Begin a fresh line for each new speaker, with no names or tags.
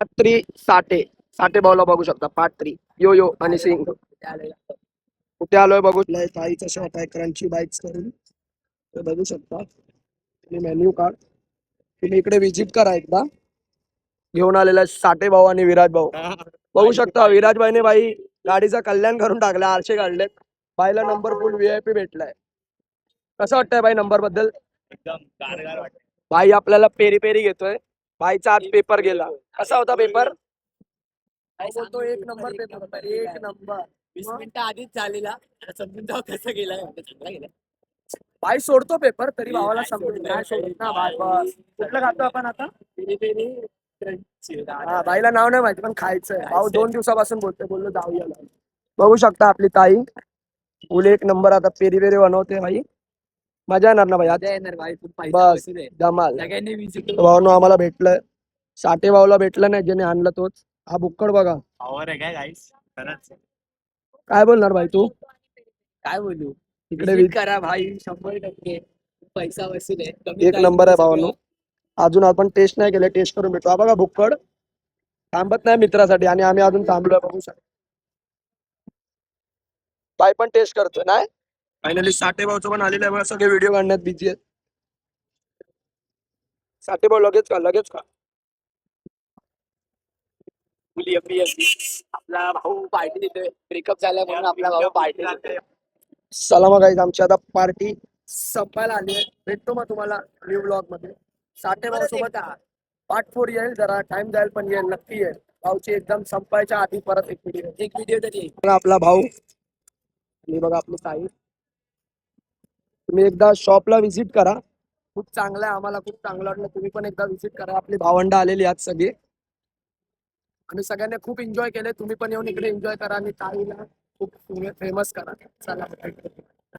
पाट 3 साठे. साठे भाऊला बघू शकता. पाट 3 यो यो आणि सिंग. कुठे आलोय बघू. ताईचा शॉप आहे क्रंची बाईक्स करून, ते बघू शकता. तुम्ही मेन्यू कार्ड तुम्ही इकडे विजिट करा एकदा. घेऊन आलेला साठे भाऊ आणि विराज भाऊ बघू शकता. विराज भाईने बाई गाडीचा कल्याण करून टाकला. आरशे काढलेत. बाईला नंबर फुल VIP भेटलाय. कसं वाटतंय बाई नंबर बद्दल?
एकदम गारगार वाटतं.
बाई आपल्याला पेरी पेरी घेतोय. बाईचा आज पेपर गेला. कसा होता पेपर? बोलतो एक नंबर पेपर होता. एक नंबर.
20 मिनिटं आधीच झालेला. समजून जाऊ कसं गेला. चांगला गेला.
बाई सोडतो पेपर तरी भावाला
नाही
समजून
सोडत.
नाही सोडत ना. बाय बस. कुठलं खातो आपण आता?
Peri peri crunchy.
हा बाईला नाव नाही माहिती पण खायचंय. भाऊ 2 दिवसापासून बोललो जाऊया. बघू शकता आपली ताई फुल एक नंबर. आता पेरी पेरी बनवते बाई. मजा येणार ना भाई आज?
येणार भाई. तू पैसा
बस
वसूल आहे.
धमाल.
सगळ्यांनी विजिट
भाऊनो आम्हाला भेटलंय. साठे भाऊला भेटलं नाही ज्याने आणलं तोच. हा बुक्कड बघा.
पॉवर आहे काय गाईस खरंच.
काय बोलणार भाई तू?
काय बोलू.
इकडे
विजिट करा भाई 100%. पैसा वसूल आहे. कमी
एक
price
नंबर आहे
मध्ये
भावांनो.
सगळं.
अजून आपण टेस्ट नाही केलं. टेस्ट करून भेटू. हा बघा बुक्कड थांबत नाही मित्रासाठी आणि आम्ही अजून थांबलोय. बघू शकतो. बाई पण टेस्ट करतोय नाही. फायनली साठे भाऊचं पण आलेलं आहे. सगळे व्हिडिओ काढण्यात बिझी आहेत. साठे भाऊ लगेच का लगेच का.
आपला भाऊ पार्टी देतोय. ब्रेकअप झाला म्हणून आपला भाऊ पार्टी देतोय.
चला मग गाईज आमची आता पार्टी संपायला आली आहे. भेटतो मग तुम्हाला न्यू ब्लॉग मध्ये. साठे भाऊ सोबत पार्ट 4 येईल. जरा टाइम जाईल पण येईल नक्की येईल. भाऊची एकदम संपायच्या आधी परत एक व्हिडिओ तरी येईल. आपला भाऊ आणि बघा आपली ताई. तुम्ही एकदा शॉपला व्हिजिट करा. खूप चांगलं आहे. आम्हाला खूप चांगलं वाटलं. तुम्ही पण एकदा व्हिजिट करा. आपली भावंड आलेली आहेत सगळी आणि सगळ्यांनी खूप एन्जॉय केले. तुम्ही पण येऊन इकडे एन्जॉय करा आणि ताईला खूप फेमस करा. चला.